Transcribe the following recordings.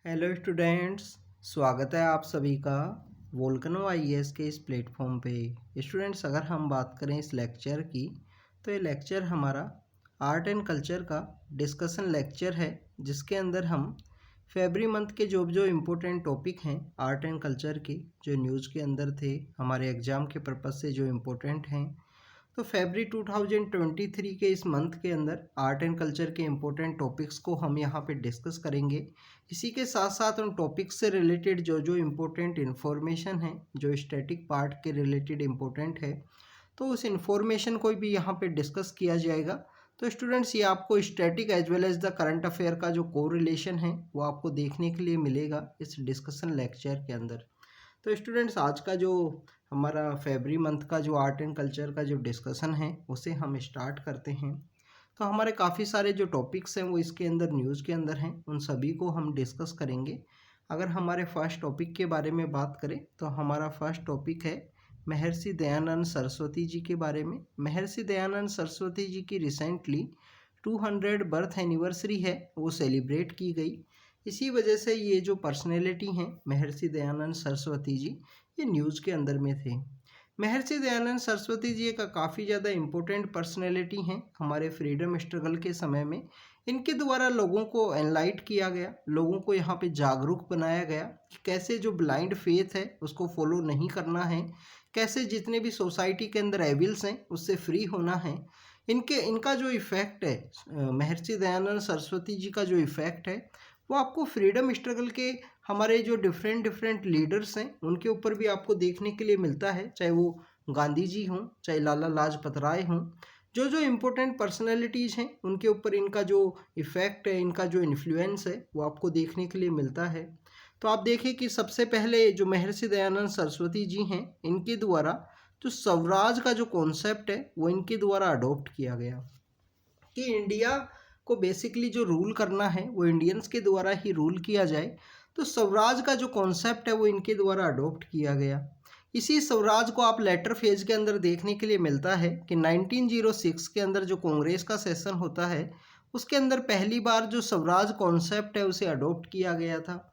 Hello students, स्वागत है आप सभी का वोल्केनो आईएएस के इस प्लेटफॉर्म पे। स्टूडेंट्स, अगर हम बात करें इस लेक्चर की तो ये लेक्चर हमारा आर्ट एंड कल्चर का डिस्कशन लेक्चर है, जिसके अंदर हम फरवरी मंथ के जो इम्पोर्टेंट टॉपिक हैं आर्ट एंड कल्चर के, जो न्यूज़ के अंदर थे, हमारे एग्ज़ाम के पर्पज़ से जो इम्पोर्टेंट हैं, तो फरवरी 2023 के इस मंथ के अंदर आर्ट एंड कल्चर के इम्पोर्टेंट टॉपिक्स को हम यहाँ पे डिस्कस करेंगे। इसी के साथ साथ उन टॉपिक्स से रिलेटेड जो इम्पोर्टेंट इन्फॉर्मेशन है, जो स्टैटिक पार्ट के रिलेटेड इम्पोर्टेंट है, तो उस इन्फॉर्मेशन को भी यहाँ पे डिस्कस किया जाएगा। तो स्टूडेंट्स, ये आपको static as well as the current affair का जो कोरिलेशन है वो आपको देखने के लिए मिलेगा इस डिस्कशन लेक्चर के अंदर। तो स्टूडेंट्स, आज का जो हमारा फरवरी मंथ का जो आर्ट एंड कल्चर का जो डिस्कशन है उसे हम स्टार्ट करते हैं। तो हमारे काफ़ी सारे जो टॉपिक्स हैं वो इसके अंदर न्यूज़ के अंदर हैं, उन सभी को हम डिस्कस करेंगे। अगर हमारे फर्स्ट टॉपिक के बारे में बात करें तो हमारा फर्स्ट टॉपिक है महर्षि दयानंद सरस्वती जी के बारे में। महर्षि दयानंद सरस्वती जी की रिसेंटली 200 बर्थ एनिवर्सरी है, वो सेलिब्रेट की गई। इसी वजह से ये जो पर्सनैलिटी हैं महर्षि दयानंद सरस्वती जी, ये न्यूज़ के अंदर में थे। महर्षि दयानंद सरस्वती जी का काफ़ी ज़्यादा इम्पोर्टेंट पर्सनैलिटी हैं हमारे फ्रीडम स्ट्रगल के समय में। इनके द्वारा लोगों को एनलाइट किया गया, लोगों को यहाँ पे जागरूक बनाया गया कि कैसे जो ब्लाइंड फेथ है उसको फॉलो नहीं करना है, कैसे जितने भी सोसाइटी के अंदर एविल्स हैं उससे फ्री होना है। इनका जो इफ़ेक्ट है, महर्षि दयानंद सरस्वती जी का जो इफ़ेक्ट है वो आपको फ्रीडम स्ट्रगल के हमारे जो डिफरेंट लीडर्स हैं उनके ऊपर भी आपको देखने के लिए मिलता है, चाहे वो गांधी जी हों, चाहे लाला लाजपत राय हों। जो इम्पोर्टेंट पर्सनैलिटीज़ हैं उनके ऊपर इनका जो इफ़ेक्ट है, इनका जो इन्फ्लुएंस है वो आपको देखने के लिए मिलता है। तो आप देखिए कि सबसे पहले जो महर्षि दयानंद सरस्वती जी हैं, इनके द्वारा जो स्वराज का जो कॉन्सेप्ट है वो इनके द्वारा अडॉप्ट किया गया कि इंडिया को बेसिकली जो रूल करना है वो इंडियंस के द्वारा ही रूल किया जाए। तो स्वराज का जो कॉन्सेप्ट है वो इनके द्वारा अडॉप्ट किया गया। इसी स्वराज को आप लेटर फेज के अंदर देखने के लिए मिलता है कि 1906 के अंदर जो कांग्रेस का सेशन होता है उसके अंदर पहली बार जो स्वराज कॉन्सेप्ट है उसे अडॉप्ट किया गया था।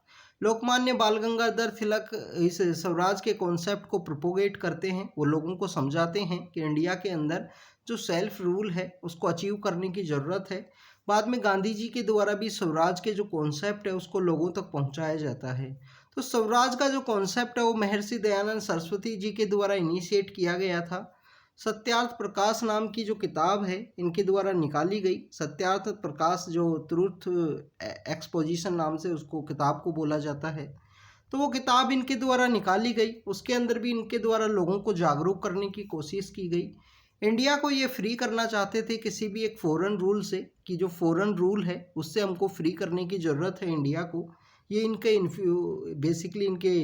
लोकमान्य बाल गंगाधर तिलक इस स्वराज के कॉन्सेप्ट को प्रोपोगेट करते हैं, वो लोगों को समझाते हैं कि इंडिया के अंदर जो सेल्फ रूल है उसको अचीव करने की ज़रूरत है। बाद में गांधी जी के द्वारा भी स्वराज के जो कॉन्सेप्ट है उसको लोगों तक पहुंचाया जाता है। तो स्वराज का जो कॉन्सेप्ट है वो महर्षि दयानंद सरस्वती जी के द्वारा इनिशिएट किया गया था। सत्यार्थ प्रकाश नाम की जो किताब है इनके द्वारा निकाली गई। सत्यार्थ प्रकाश जो ट्रूथ एक्सपोजिशन नाम से उसको किताब को बोला जाता है, तो वो किताब इनके द्वारा निकाली गई। उसके अंदर भी इनके द्वारा लोगों को जागरूक करने की कोशिश की गई। इंडिया को ये फ्री करना चाहते थे किसी भी एक फॉरेन रूल से, कि जो फॉरेन रूल है उससे हमको फ्री करने की ज़रूरत है इंडिया को। ये इनके बेसिकली इनके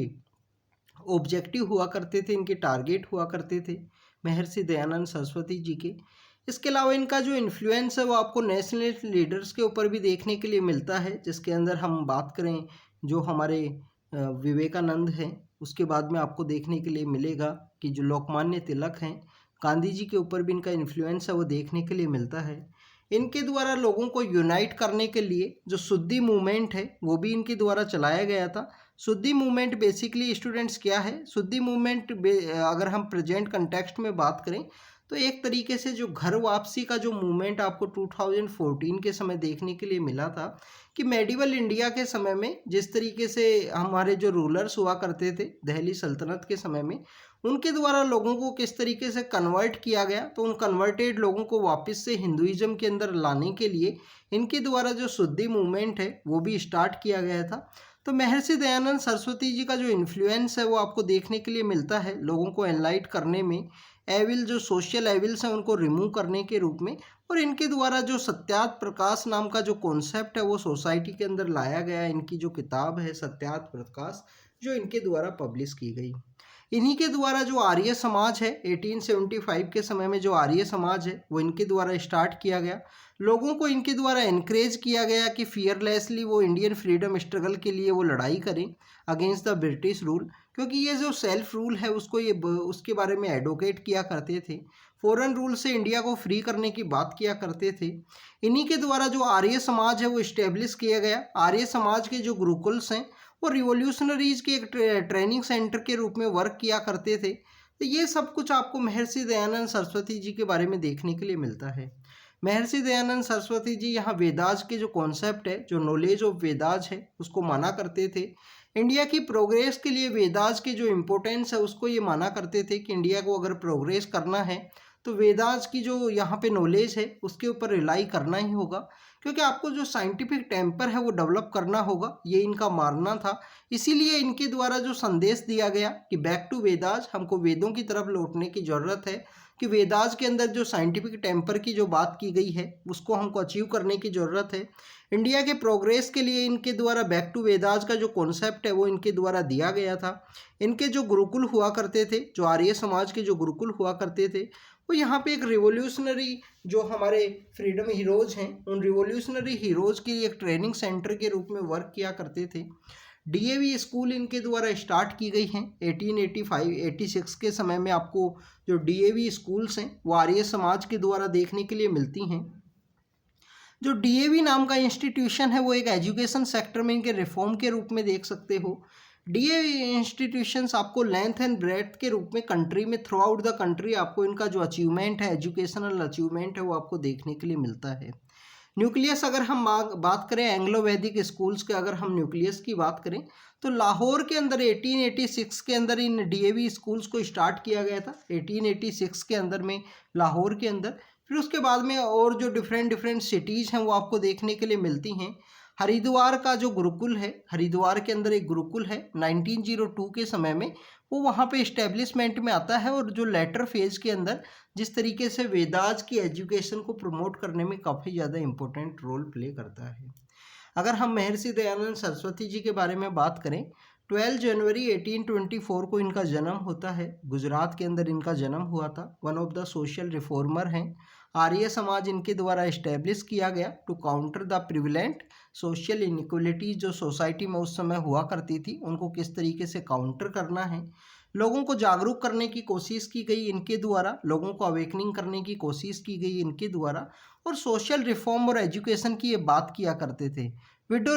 ऑब्जेक्टिव हुआ करते थे, इनके टारगेट हुआ करते थे महर्षि दयानंद सरस्वती जी के। इसके अलावा इनका जो इन्फ्लुएंस है वो आपको नेशनलिस्ट लीडर्स के ऊपर भी देखने के लिए मिलता है, जिसके अंदर हम बात करें जो हमारे विवेकानंद हैं, उसके बाद में आपको देखने के लिए मिलेगा कि जो लोकमान्य तिलक हैं, गांधी जी के ऊपर भी इनका इन्फ्लुएंस है वो देखने के लिए मिलता है। इनके द्वारा लोगों को यूनाइट करने के लिए जो शुद्धि मूवमेंट है वो भी इनके द्वारा चलाया गया था। शुद्धि मूवमेंट बेसिकली स्टूडेंट्स क्या है? शुद्धि मूवमेंट अगर हम प्रेजेंट कंटेक्स्ट में बात करें तो एक तरीके से जो घर वापसी का जो मूवमेंट आपको 2014 के समय देखने के लिए मिला था, कि मेडिवल इंडिया के समय में जिस तरीके से हमारे जो रूलर्स हुआ करते थे दिल्ली सल्तनत के समय में, उनके द्वारा लोगों को किस तरीके से कन्वर्ट किया गया, तो उन कन्वर्टेड लोगों को वापस से हिंदुइज्म के अंदर लाने के लिए इनके द्वारा जो शुद्धि मूवमेंट है वो भी स्टार्ट किया गया था। तो महर्षि दयानंद सरस्वती जी का जो इन्फ्लुएंस है वो आपको देखने के लिए मिलता है लोगों को एनलाइट करने में, एविल जो सोशल एविल्स हैं उनको रिमूव करने के रूप में। और इनके द्वारा जो सत्यार्थ प्रकाश नाम का जो कॉन्सेप्ट है वो सोसाइटी के अंदर लाया गया। इनकी जो किताब है सत्यार्थ प्रकाश, जो इनके द्वारा पब्लिश की गई। इन्हीं के द्वारा जो आर्य समाज है 1875 के समय में जो आर्य समाज है वो इनके द्वारा स्टार्ट किया गया। लोगों को इनके द्वारा इनक्रेज किया गया कि फियरलेसली वो इंडियन फ्रीडम स्ट्रगल के लिए वो लड़ाई करें अगेंस्ट द ब्रिटिश रूल, क्योंकि ये जो सेल्फ रूल है उसको ये उसके बारे में एडवोकेट किया करते थे, फॉरेन रूल से इंडिया को फ्री करने की बात किया करते थे। इन्हीं के द्वारा जो आर्य समाज है वो इस्टेब्लिश किया गया। आर्य समाज के जो गुरुकुल्स हैं वो रिवोल्यूशनरीज के एक ट्रेनिंग सेंटर के रूप में वर्क किया करते थे। तो ये सब कुछ आपको महर्षि दयानंद सरस्वती जी के बारे में देखने के लिए मिलता है। महर्षि दयानंद सरस्वती जी यहाँ वेदास के जो कॉन्सेप्ट है, जो नॉलेज ऑफ वेदास है, उसको माना करते थे। इंडिया की प्रोग्रेस के लिए वेदास के जो इम्पोर्टेंस है उसको ये माना करते थे कि इंडिया को अगर प्रोग्रेस करना है तो वेदास की जो यहाँ पे नॉलेज है उसके ऊपर रिलाई करना ही होगा, क्योंकि आपको जो साइंटिफिक टेम्पर है वो डेवलप करना होगा, ये इनका मानना था। इसीलिए इनके द्वारा जो संदेश दिया गया कि बैक टू वेदास, हमको वेदों की तरफ लौटने की ज़रूरत है, कि वेदास के अंदर जो साइंटिफिक टेम्पर की जो बात की गई है उसको हमको अचीव करने की ज़रूरत है। इंडिया के प्रोग्रेस के लिए इनके द्वारा बैक टू वेदास का जो कॉन्सेप्ट है वो इनके द्वारा दिया गया था। इनके जो गुरुकुल हुआ करते थे, जो आर्य समाज के जो गुरुकुल हुआ करते थे, वो यहाँ पे एक रिवोल्यूशनरी जो हमारे फ्रीडम हीरोज़ हैं उन रिवोल्यूशनरी हीरोज़ की एक ट्रेनिंग सेंटर के रूप में वर्क किया करते थे। डीएवी स्कूल इनके द्वारा स्टार्ट की गई हैं 1886 के समय में। आपको जो डीएवी स्कूल्स हैं वो आर्य समाज के द्वारा देखने के लिए मिलती हैं। जो डीएवी नाम का इंस्टीट्यूशन है वो एक एजुकेशन सेक्टर में इनके रिफॉर्म के रूप में देख सकते हो। डीएवी इंस्टीट्यूशंस आपको लेंथ एंड ब्रेड्थ के रूप में कंट्री में थ्रू आउट द कंट्री आपको इनका जो अचीवमेंट है, एजुकेशनल अचीवमेंट है, वो आपको देखने के लिए मिलता है। न्यूक्लियस अगर हम बात करें एंग्लो वैदिक स्कूल्स के, अगर हम न्यूक्लियस की बात करें तो लाहौर के अंदर 1886 के अंदर इन डीएवी स्कूल्स को स्टार्ट किया गया था, 1886 के अंदर में लाहौर के अंदर। फिर उसके बाद में और जो डिफरेंट सिटीज़ हैं वो आपको देखने के लिए मिलती हैं। हरिद्वार का जो गुरुकुल है, हरिद्वार के अंदर एक गुरुकुल है 1902 के समय में, वो वहाँ पे इस्टेब्लिशमेंट में आता है और जो लेटर फेज के अंदर जिस तरीके से वेदास की एजुकेशन को प्रमोट करने में काफ़ी ज़्यादा इम्पोर्टेंट रोल प्ले करता है। अगर हम महर्षि दयानंद सरस्वती जी के बारे में बात करें, 12 जनवरी 1824 को इनका जन्म होता है। गुजरात के अंदर इनका जन्म हुआ था। One of the social reformer हैं। आर्य समाज इनके द्वारा इस्टेब्लिश किया गया to counter the prevalent social inequalities जो सोसाइटी में उस समय हुआ करती थी, उनको किस तरीके से काउंटर करना है। लोगों को जागरूक करने की कोशिश की गई इनके द्वारा, लोगों को अवेकनिंग करने की कोशिश की गई इनके द्वारा, और सोशल रिफॉर्म और एजुकेशन की ये बात किया करते थे। विडो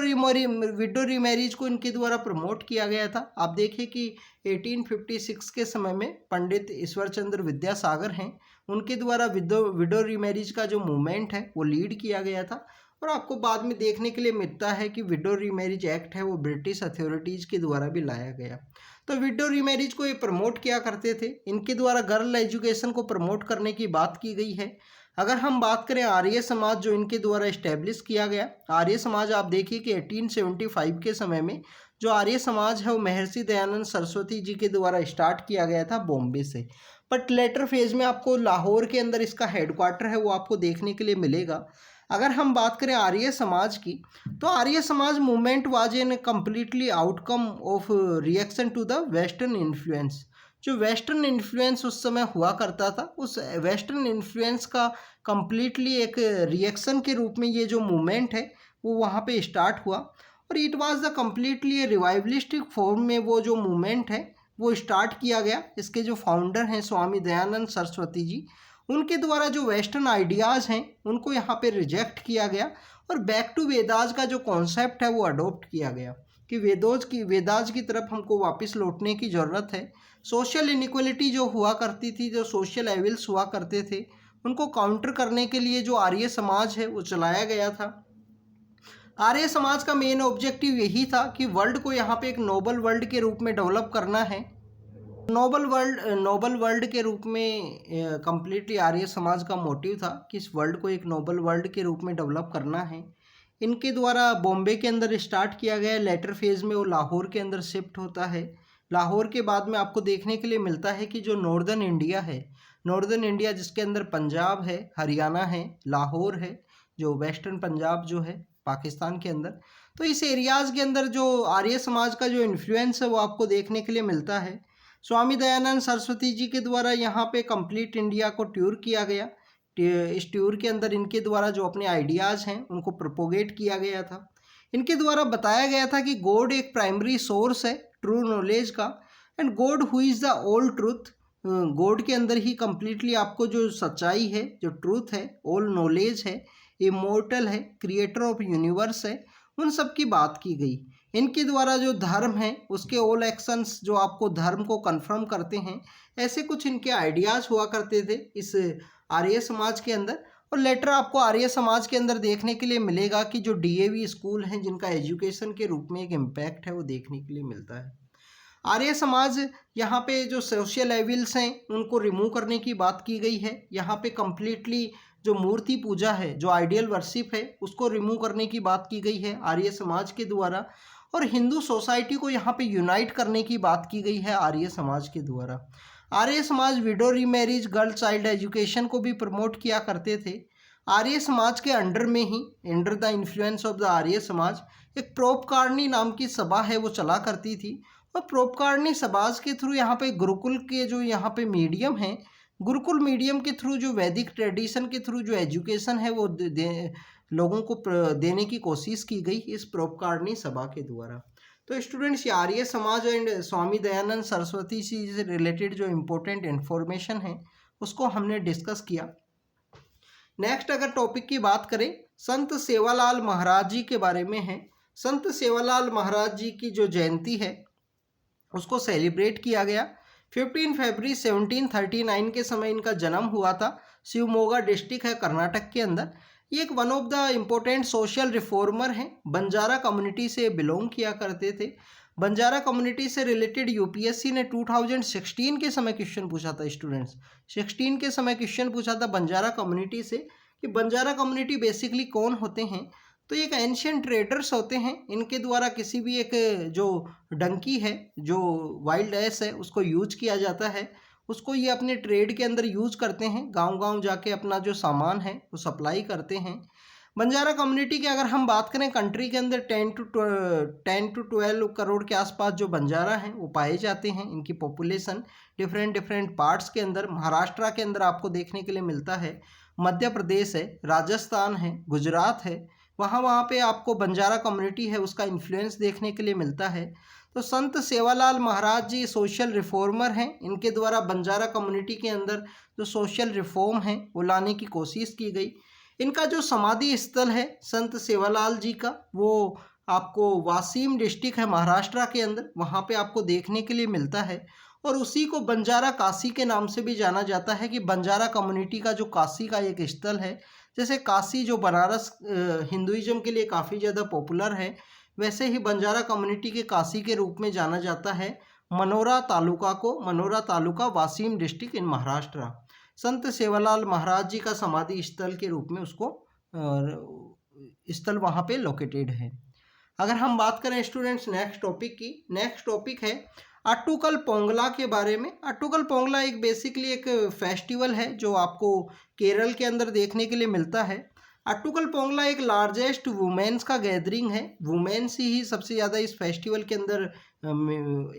रीमैरिज को इनके द्वारा प्रमोट किया गया था। आप देखिए कि 1856 के समय में पंडित ईश्वर चंद्र विद्यासागर हैं, उनके द्वारा विडो रीमैरिज का जो मूवमेंट है वो लीड किया गया था। और आपको बाद में देखने के लिए मिलता है कि विडो रीमैरिज एक्ट है वो ब्रिटिश अथॉरिटीज़ के द्वारा भी लाया गया। तो विडो रीमैरिज को ये प्रमोट किया करते थे। इनके द्वारा गर्ल एजुकेशन को प्रमोट करने की बात की गई है। अगर हम बात करें आर्य समाज जो इनके द्वारा इस्टेब्लिश किया गया, आर्य समाज आप देखिए कि 1875 के समय में जो आर्य समाज है वो महर्षि दयानंद सरस्वती जी के द्वारा स्टार्ट किया गया था बॉम्बे से, बट लेटर फेज में आपको लाहौर के अंदर इसका हेडक्वार्टर है वो आपको देखने के लिए मिलेगा। अगर हम बात करें आर्य समाज की, तो Arya Samaj movement was an completely outcome of reaction to the western influence. जो वेस्टर्न इन्फ्लुएंस उस समय हुआ करता था, उस वेस्टर्न इन्फ्लुएंस का कम्प्लीटली एक रिएक्शन के रूप में ये जो मूवमेंट है वो वहाँ पे स्टार्ट हुआ। और it was the completely revivalistic form में वो जो मूवमेंट है वो स्टार्ट किया गया। इसके जो फाउंडर हैं स्वामी दयानंद सरस्वती जी, उनके द्वारा जो वेस्टर्न आइडियाज़ हैं उनको यहाँ पे रिजेक्ट किया गया और बैक टू वेदास का जो कॉन्सेप्ट है वो अडोप्ट किया गया कि वेदास की तरफ हमको वापस लौटने की ज़रूरत है। सोशल इनइक्वलिटी जो हुआ करती थी, जो सोशल एविल्स हुआ करते थे, उनको काउंटर करने के लिए जो आर्य समाज है वो चलाया गया था। आर्य समाज का मेन ऑब्जेक्टिव यही था कि वर्ल्ड को यहाँ पे एक नोबल वर्ल्ड के रूप में डेवलप करना है। नोबल वर्ल्ड के रूप में कम्प्लीटली आर्य समाज का मोटिव था कि इस वर्ल्ड को एक नोबल वर्ल्ड के रूप में डेवलप करना है। इनके द्वारा बॉम्बे के अंदर स्टार्ट किया गया, लेटर फेज़ में वो लाहौर के अंदर शिफ्ट होता है। लाहौर के बाद में आपको देखने के लिए मिलता है कि जो नॉर्दर्न इंडिया है, नॉर्दर्न इंडिया जिसके अंदर पंजाब है, हरियाणा है, लाहौर है, जो वेस्टर्न पंजाब जो है पाकिस्तान के अंदर, तो इस एरियाज़ के अंदर जो आर्य समाज का जो इन्फ्लुएंस है वो आपको देखने के लिए मिलता है। स्वामी दयानंद सरस्वती जी के द्वारा यहाँ पे कंप्लीट इंडिया को टूर किया गया। इस टूर के अंदर इनके द्वारा जो अपने आइडियाज़ हैं उनको प्रोपोगेट किया गया था। इनके द्वारा बताया गया था कि गॉड एक प्राइमरी सोर्स है ट्रू नॉलेज का, and God who is the all truth. God के अंदर ही कंप्लीटली आपको जो सच्चाई है, जो ट्रूथ है, ऑल नॉलेज है, इमोर्टल है, क्रिएटर ऑफ यूनिवर्स है, उन सब की बात की गई। इनके द्वारा जो धर्म है उसके ऑल एक्शंस जो आपको धर्म को कन्फर्म करते हैं, ऐसे कुछ इनके आइडियाज़ हुआ करते थे इस आर्य समाज के अंदर। और लेटर आपको आर्य समाज के अंदर देखने के लिए मिलेगा कि जो डीएवी स्कूल हैं जिनका एजुकेशन के रूप में एक इम्पैक्ट है वो देखने के लिए मिलता है। आर्य समाज यहाँ पे जो सोशल एविल्स हैं उनको रिमूव करने की बात की गई है। यहाँ पे कम्प्लीटली जो मूर्ति पूजा है, जो आइडियल वर्शिप है, उसको रिमूव करने की बात की गई है आर्य समाज के द्वारा। और हिंदू सोसाइटी को यहाँ पे यूनाइट करने की बात की गई है आर्य समाज के द्वारा। Arya Samaj window remarriage, girl child education को भी प्रमोट किया करते थे। आर्य समाज के अंडर में ही, under the influence of the Arya Samaj, एक प्रोपकारणी नाम की सभा है वो चला करती थी। और प्रोपकारणी समाज के थ्रू यहाँ पे गुरुकुल के जो यहाँ पे मीडियम है, गुरुकुल मीडियम के थ्रू जो वैदिक ट्रेडिशन के थ्रू जो एजुकेशन है वो लोगों को देने की कोशिश की गई इस प्रोपकारणी सभा के द्वारा। तो स्टूडेंट्स, ये आर्य समाज एंड स्वामी दयानंद सरस्वती जी से रिलेटेड जो इम्पोर्टेंट इन्फॉर्मेशन है उसको हमने डिस्कस किया। नेक्स्ट अगर टॉपिक की बात करें, संत सेवालाल महाराज जी के बारे में है। संत सेवालाल महाराज जी की जो जयंती है उसको सेलिब्रेट किया गया। 15 फरवरी 1739 के समय इनका जन्म हुआ था। शिवमोगा डिस्ट्रिक्ट है कर्नाटक के अंदर। ये एक one of the important social reformer हैं। बंजारा कम्युनिटी से बिलोंग किया करते थे। बंजारा कम्युनिटी से रिलेटेड यूपीएससी ने 2016 के समय क्वेश्चन पूछा था स्टूडेंट्स। 16 के समय क्वेश्चन पूछा था बंजारा कम्युनिटी से कि बंजारा कम्युनिटी बेसिकली कौन होते हैं। तो एक एंशियंट ट्रेडर्स होते हैं। इनके द्वारा किसी भी एक जो डंकी है, जो वाइल्ड एस है, उसको यूज किया जाता है। उसको ये अपने ट्रेड के अंदर यूज करते हैं। गांव-गांव जाके अपना जो सामान है वो सप्लाई करते हैं। बंजारा कम्युनिटी की अगर हम बात करें, कंट्री के अंदर 10 टू 12 करोड़ के आसपास जो बंजारा हैं वो पाए जाते हैं। इनकी पॉपुलेशन डिफरेंट पार्ट्स के अंदर, महाराष्ट्र के अंदर आपको देखने के लिए मिलता है, मध्य प्रदेश है, राजस्थान है, गुजरात है, वहाँ पे आपको बंजारा कम्युनिटी है उसका इन्फ्लुएंस देखने के लिए मिलता है। तो संत सेवालाल महाराज जी सोशल रिफॉर्मर हैं। इनके द्वारा बंजारा कम्युनिटी के अंदर जो सोशल रिफॉर्म है वो लाने की कोशिश की गई। इनका जो समाधि स्थल है संत सेवालाल जी का, वो आपको वासीम डिस्ट्रिक्ट है महाराष्ट्र के अंदर, वहाँ पे आपको देखने के लिए मिलता है। और उसी को बंजारा काशी के नाम से भी जाना जाता है कि बंजारा कम्युनिटी का जो काशी का एक स्थल है। जैसे काशी जो बनारस हिंदुइज्म के लिए काफ़ी ज़्यादा पॉपुलर है, वैसे ही बंजारा कम्युनिटी के काशी के रूप में जाना जाता है मनोरा तालुका को। Monera taluka, Washim district in Maharashtra. संत सेवालाल महाराज जी का समाधि स्थल के रूप में उसको स्थल वहाँ पे लोकेटेड है। अगर हम बात करें स्टूडेंट्स नेक्स्ट टॉपिक की, नेक्स्ट टॉपिक है अट्टुकल पोंगला के बारे में। अट्टुकल पोंगला एक बेसिकली एक फेस्टिवल है जो आपको केरल के अंदर देखने के लिए मिलता है। अट्टुकल पोंगला एक लार्जेस्ट वुमेन्स का गैदरिंग है। वुमेन्स ही सबसे ज़्यादा इस फेस्टिवल के अंदर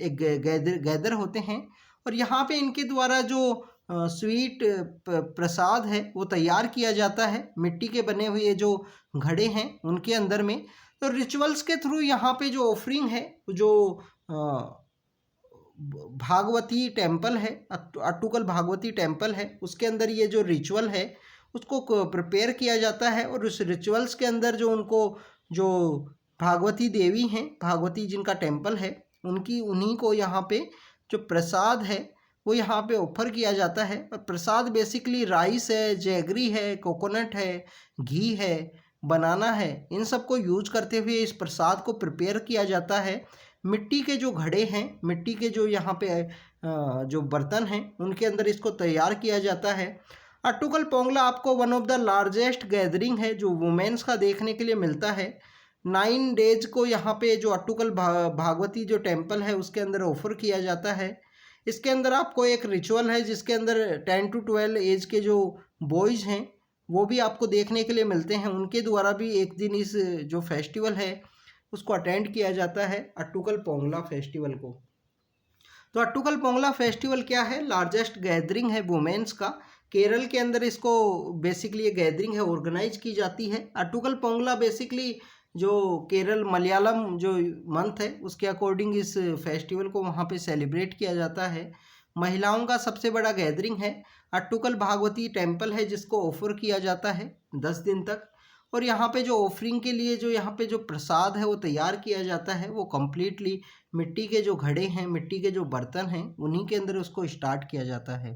एक गैदर होते हैं। और यहाँ पे इनके द्वारा जो स्वीट प्रसाद है वो तैयार किया जाता है मिट्टी के बने हुए जो घड़े हैं उनके अंदर में। तो रिचुअल्स के थ्रू यहाँ पे जो ऑफरिंग है, जो भागवती टेम्पल है, अट्टुकल भागवती टेम्पल है, उसके अंदर ये जो रिचुअल है उसको प्रिपेयर किया जाता है। और उस रिचुअल्स के अंदर जो उनको जो भागवती देवी हैं, भागवती जिनका टेम्पल है, उन्हीं को यहाँ पे जो प्रसाद है वो यहाँ पे ऑफर किया जाता है। और प्रसाद बेसिकली राइस है, जैगरी है, कोकोनट है, घी है, बनाना है, इन सब को यूज करते हुए इस प्रसाद को प्रिपेयर किया जाता है। मिट्टी के जो घड़े हैं, मिट्टी के जो यहाँ पे जो बर्तन हैं उनके अंदर इसको तैयार किया जाता है। अट्टुकल पोंगला आपको one of the largest gathering है जो वुमेन्स का देखने के लिए मिलता है। 9 डेज को यहाँ पे जो अट्टुकल भागवती जो टेम्पल है उसके अंदर ऑफर किया जाता है। इसके अंदर आपको एक रिचुअल है जिसके अंदर 10 टू 12 एज के जो बॉयज़ हैं वो भी आपको देखने के लिए मिलते हैं। उनके द्वारा भी एक दिन इस जो फेस्टिवल है उसको अटेंड किया जाता है, अट्टुकल पोंगला फेस्टिवल को। तो अट्टुकल पोंगला फेस्टिवल क्या है? लार्जेस्ट गैदरिंग है वुमेन्स का। केरल के अंदर इसको बेसिकली ये गैदरिंग है ऑर्गेनाइज की जाती है। अट्टुकल पोंगला बेसिकली जो केरल मलयालम जो मंथ है उसके अकॉर्डिंग इस फेस्टिवल को वहाँ पे सेलिब्रेट किया जाता है। महिलाओं का सबसे बड़ा गैदरिंग है। अट्टुकल भागवती टेम्पल है जिसको ऑफर किया जाता है 10 दिन तक। और यहाँ पे जो ऑफरिंग के लिए जो यहाँ पे जो प्रसाद है वो तैयार किया जाता है वो कम्प्लीटली मिट्टी के जो घड़े हैं, मिट्टी के जो बर्तन हैं, उन्हीं के अंदर उसको स्टार्ट किया जाता है।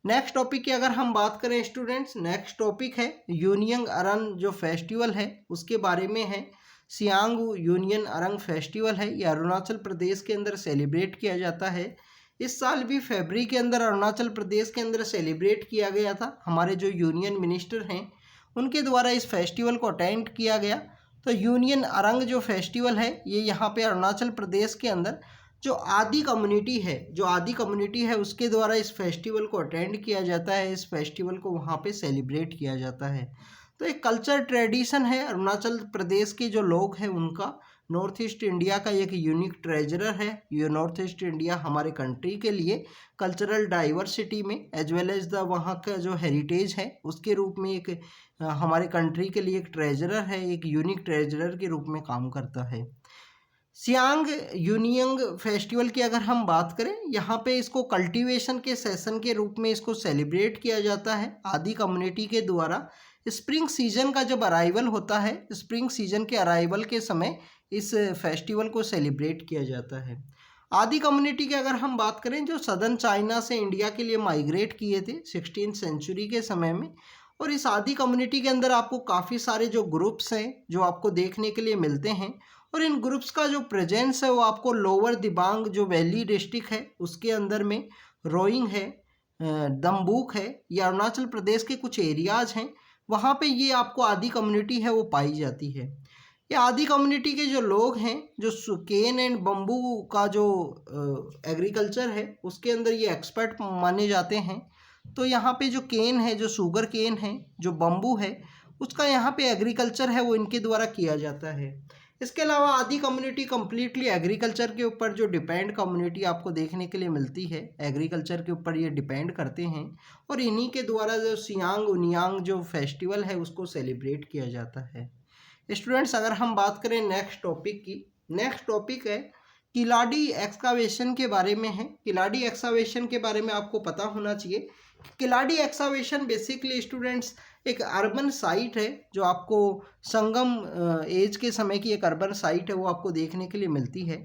नेक्स्ट टॉपिक की अगर हम बात करें स्टूडेंट्स, नेक्स्ट टॉपिक है यूनियन अरंग जो फेस्टिवल है उसके बारे में है। सियांग यूनियन अरंग फेस्टिवल है, ये अरुणाचल प्रदेश के अंदर सेलिब्रेट किया जाता है। इस साल भी फरवरी के अंदर अरुणाचल प्रदेश के अंदर सेलिब्रेट किया गया था। हमारे जो यूनियन मिनिस्टर हैं उनके द्वारा इस फेस्टिवल को अटेंड किया गया। तो यूनियन अरंग जो फेस्टिवल है ये यहाँ पे अरुणाचल प्रदेश के अंदर जो आदि कम्युनिटी है उसके द्वारा इस फेस्टिवल को अटेंड किया जाता है। इस फेस्टिवल को वहाँ पे सेलिब्रेट किया जाता है। तो एक कल्चर ट्रेडिशन है अरुणाचल प्रदेश के जो लोग हैं उनका। नॉर्थ ईस्ट इंडिया का एक यूनिक ट्रेजर है ये नॉर्थ ईस्ट इंडिया हमारे कंट्री के लिए कल्चरल डाइवर्सिटी में एज वेल एज द वहाँ का जो हेरिटेज है उसके रूप में एक हमारे कंट्री के लिए एक ट्रेजरर है, एक यूनिक ट्रेजरर के रूप में काम करता है। सियांग यूनियन फेस्टिवल की अगर हम बात करें, यहाँ पे इसको कल्टीवेशन के सेशन के रूप में इसको सेलिब्रेट किया जाता है आदि कम्युनिटी के द्वारा। स्प्रिंग सीजन का जब अराइवल होता है, स्प्रिंग सीजन के अराइवल के समय इस फेस्टिवल को सेलिब्रेट किया जाता है। आदि कम्युनिटी की अगर हम बात करें जो सदर्न चाइना से इंडिया के लिए माइग्रेट किए थे 16वीं सेंचुरी के समय में, और इस आदि कम्युनिटी के अंदर आपको काफ़ी सारे जो ग्रुप्स हैं जो आपको देखने के लिए मिलते हैं। और इन ग्रुप्स का जो प्रेजेंस है वो आपको लोअर दिबांग जो वैली डिस्ट्रिक्ट है उसके अंदर में रोइंग है, दम्बूक है, ये अरुणाचल प्रदेश के कुछ एरियाज हैं वहाँ पे ये आपको आदि कम्युनिटी है वो पाई जाती है। ये आदि कम्युनिटी के जो लोग हैं जो केन एंड बम्बू का जो एग्रीकल्चर है उसके अंदर ये एक्सपर्ट माने जाते हैं। तो यहाँ पे जो केन है, जो शुगर केन है, जो बम्बू है, उसका यहाँ पे एग्रीकल्चर है वो इनके द्वारा किया जाता है। इसके अलावा आदि कम्युनिटी कम्प्लीटली एग्रीकल्चर के ऊपर जो डिपेंड कम्युनिटी आपको देखने के लिए मिलती है, एग्रीकल्चर के ऊपर ये डिपेंड करते हैं और इन्हीं के द्वारा जो सियांग उनियांग जो फेस्टिवल है उसको सेलिब्रेट किया जाता है। स्टूडेंट्स अगर हम बात करें नेक्स्ट टॉपिक की, नेक्स्ट टॉपिक है किलाडी एक्सकावेशन के बारे में है। किलाडी एक्सकावेशन के बारे में आपको पता होना चाहिए। किलाडी एक्सकावेशन बेसिकली स्टूडेंट्स एक अर्बन साइट है जो आपको संगम एज के समय की एक अर्बन साइट है वो आपको देखने के लिए मिलती है।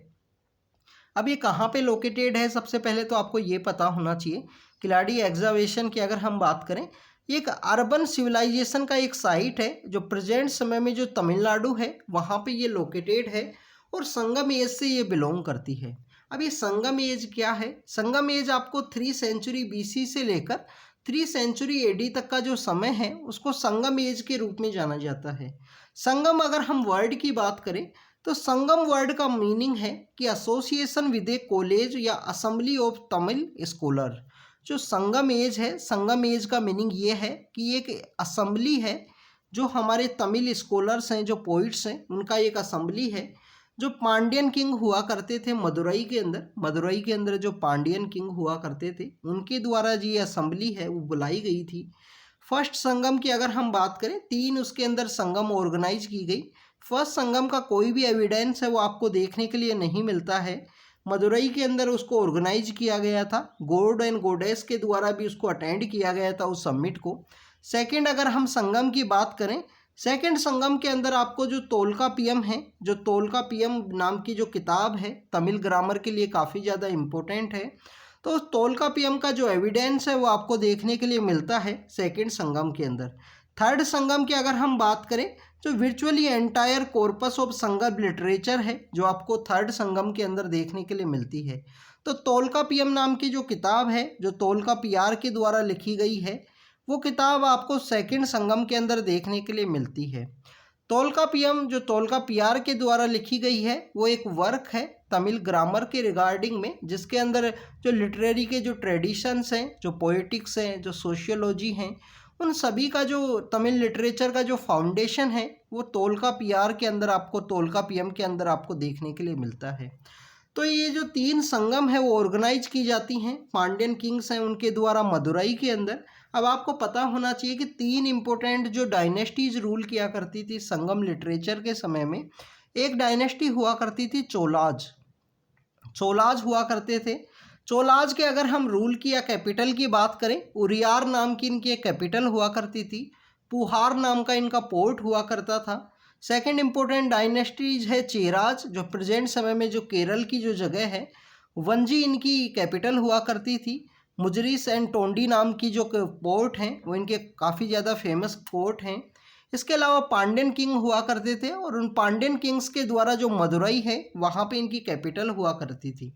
अब ये कहाँ पे लोकेटेड है, सबसे पहले तो आपको ये पता होना चाहिए। किलाडी एक्सकावेशन की अगर हम बात करें, ये एक अर्बन सिविलाइजेशन का एक साइट है जो प्रेजेंट समय में जो तमिलनाडु है वहाँ पे ये लोकेटेड है और संगम एज से ये बिलोंग करती है। अब ये संगम एज क्या है? संगम एज आपको 3 सेंचुरी BC से लेकर 3 सेंचुरी AD तक का जो समय है उसको संगम एज के रूप में जाना जाता है। संगम अगर हम वर्ड की बात करें तो संगम वर्ड का मीनिंग है कि एसोसिएशन विद ए कॉलेज या असेंबली ऑफ तमिल स्कॉलर। जो संगम एज है, संगम एज का मीनिंग ये है कि एक असेंबली है जो हमारे तमिल स्कॉलर्स हैं, जो पोइट्स हैं, उनका एक असेंबली है। जो पांड्यन किंग हुआ करते थे मदुरई के अंदर जो पांड्यन किंग हुआ करते थे उनके द्वारा जो ये असेंबली है वो बुलाई गई थी। फर्स्ट संगम की अगर हम बात करें, 3 उसके अंदर संगम ऑर्गेनाइज की गई। फर्स्ट संगम का कोई भी एविडेंस है वो आपको देखने के लिए नहीं मिलता है। मदुरई के अंदर उसको ऑर्गेनाइज किया गया था, गॉड एंड गॉडेस के द्वारा भी उसको अटेंड किया गया था उस समिट को। सेकंड अगर हम संगम की बात करें, सेकंड संगम के अंदर आपको जो तोल्कापियम है, जो तोल्कापियम नाम की जो किताब है तमिल ग्रामर के लिए काफ़ी ज़्यादा इम्पोर्टेंट है, तो तोल्कापियम का जो एविडेंस है वो आपको देखने के लिए मिलता है सेकंड संगम के अंदर। थर्ड संगम की अगर हम बात करें, जो virtually entire corpus of Sangam literature है जो आपको थर्ड संगम के अंदर देखने के लिए मिलती है। तो तोल्कापियम नाम की जो किताब है जो तोल्कापियार के द्वारा लिखी गई है वो किताब आपको सेकंड संगम के अंदर देखने के लिए मिलती है। तोल्कापियम जो तोल्कापियार के द्वारा लिखी गई है वो एक वर्क है तमिल ग्रामर के रिगार्डिंग में, जिसके अंदर जो लिटरेरी के जो ट्रेडिशंस हैं, जो पोएटिक्स हैं, जो सोशियोलॉजी हैं, उन सभी का जो तमिल लिटरेचर का जो फाउंडेशन है वो तोल्कापियार के अंदर आपको तोल्कापियम के अंदर आपको देखने के लिए मिलता है। तो ये जो 3 संगम है वो ऑर्गेनाइज की जाती हैं, पांड्यन किंग्स हैं उनके द्वारा मदुरई के अंदर। अब आपको पता होना चाहिए कि 3 इम्पोर्टेंट जो डायनेस्टीज रूल किया करती थी संगम लिटरेचर के समय में। एक डायनेस्टी हुआ करती थी चोलाज, चोलाज हुआ करते थे। चोलाज के अगर हम रूल की या कैपिटल की बात करें, उरियार नाम की इनकी एक कैपिटल हुआ करती थी, पुहार नाम का इनका पोर्ट हुआ करता था। सेकंड इम्पोर्टेंट डायनेस्टीज है चेराज, जो प्रेजेंट समय में जो केरल की जो जगह है, वंजी इनकी कैपिटल हुआ करती थी। मुजरिस एंड टोंडी नाम की जो पोर्ट हैं वो इनके काफ़ी ज़्यादा फेमस पोर्ट हैं। इसके अलावा पांड्यन किंग हुआ करते थे और उन पांड्यन किंग्स के द्वारा जो मदुरई है वहाँ पे इनकी कैपिटल हुआ करती थी।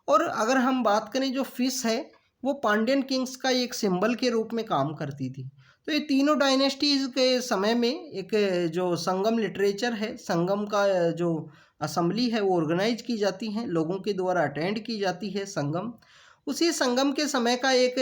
और अगर हम बात करें जो फिश है वो पांड्यन किंग्स का एक सिंबल के रूप में काम करती थी। तो ये तीनों डायनेस्टीज के समय में एक जो संगम लिटरेचर है, संगम का जो असेंबली है वो ऑर्गेनाइज की जाती हैं, लोगों के द्वारा अटेंड की जाती है संगम। उसी संगम के समय का एक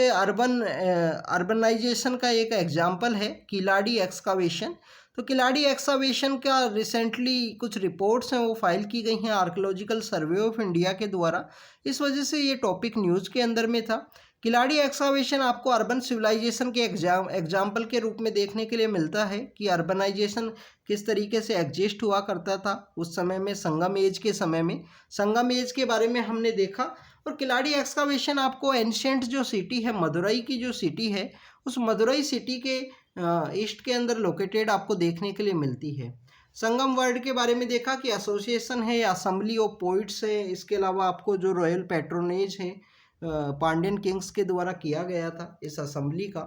अर्बनाइजेशन का एक एग्जाम्पल है किलाड़ी एक्सकावेशन। तो किलाड़ी एक्सकावेशन का रिसेंटली कुछ रिपोर्ट्स हैं वो फाइल की गई हैं आर्कियोलॉजिकल सर्वे ऑफ इंडिया के द्वारा, इस वजह से ये टॉपिक न्यूज़ के अंदर में था। किलाड़ी एक्सकावेशन आपको अर्बन सिविलाइजेशन के एग्जाम्पल के रूप में देखने के लिए मिलता है कि अर्बनाइजेशन किस तरीके से एग्जिस्ट हुआ करता था उस समय में, संगम एज के समय में। संगम एज के बारे में हमने देखा। और किलाड़ी एक्सकावेशन आपको एंशियंट जो सिटी है, मदुरई की जो सिटी है, उस मदुरई सिटी के ईस्ट के अंदर लोकेटेड आपको देखने के लिए मिलती है। संगम वर्ड के बारे में देखा कि एसोसिएशन है या असेंबली ऑफ पोइट्स है। इसके अलावा आपको जो रॉयल पैट्रोनेज है पांड्यन किंग्स के द्वारा किया गया था इस असेंबली का।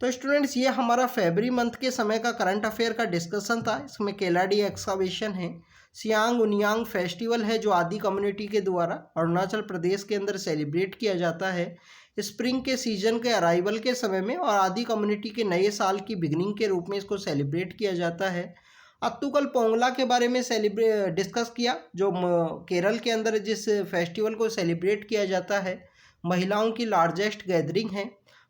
तो स्टूडेंट्स ये हमारा फरवरी मंथ के समय का करंट अफेयर का डिस्कशन था। इसमें किलाड़ी एक्सकावेशन है, सियांग उनियांग फेस्टिवल है जो आदि कम्युनिटी के द्वारा अरुणाचल प्रदेश के अंदर सेलिब्रेट किया जाता है स्प्रिंग के सीजन के अराइवल के समय में, और आदि कम्युनिटी के नए साल की बिगनिंग के रूप में इसको सेलिब्रेट किया जाता है। अत्तुकल पोंगला के बारे में डिस्कस किया, जो केरल के अंदर जिस फेस्टिवल को सेलिब्रेट किया जाता है, महिलाओं की लार्जेस्ट गैदरिंग है,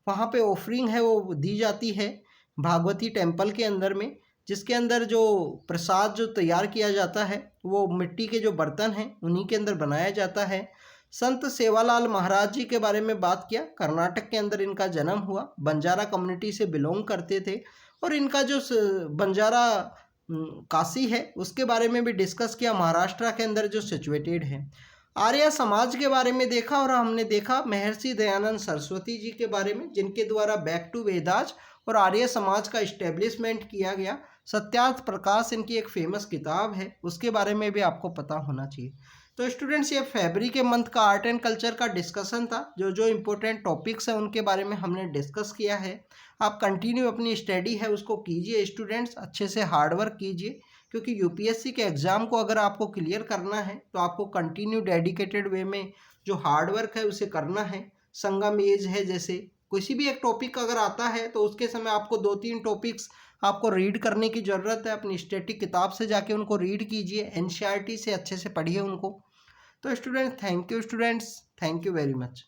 वहाँ पे ऑफरिंग है वो दी जाती है भागवती टेम्पल के अंदर में, जिसके अंदर जो प्रसाद जो तैयार किया जाता है वो मिट्टी के जो बर्तन हैं उन्हीं के अंदर बनाया जाता है। संत सेवालाल महाराज जी के बारे में बात किया, कर्नाटक के अंदर इनका जन्म हुआ, बंजारा कम्युनिटी से बिलोंग करते थे, और इनका जो बंजारा काशी है उसके बारे में भी डिस्कस किया, महाराष्ट्र के अंदर जो सिचुएटेड है। आर्य समाज के बारे में देखा, और हमने देखा महर्षि दयानंद सरस्वती जी के बारे में, जिनके द्वारा बैक टू वेदास और आर्य समाज का इस्टेब्लिशमेंट किया गया। सत्यार्थ प्रकाश इनकी एक फेमस किताब है, उसके बारे में भी आपको पता होना चाहिए। तो स्टूडेंट्स ये फरवरी के मंथ का आर्ट एंड कल्चर का डिस्कशन था। जो जो इम्पोर्टेंट टॉपिक्स हैं उनके बारे में हमने डिस्कस किया है। आप कंटिन्यू अपनी स्टडी है उसको कीजिए स्टूडेंट्स, अच्छे से हार्डवर्क कीजिए, क्योंकि यूपीएससी के एग्ज़ाम को अगर आपको क्लियर करना है तो आपको कंटिन्यू डेडिकेटेड वे में जो हार्डवर्क है उसे करना है। संगम एज है, जैसे किसी भी एक टॉपिक अगर आता है तो उसके समय आपको 2-3 टॉपिक्स आपको रीड करने की ज़रूरत है। अपनी स्टैटिक किताब से जाके उनको रीड कीजिए, एनसीईआरटी से अच्छे से पढ़िए उनको। तो students thank you students, thank you very much.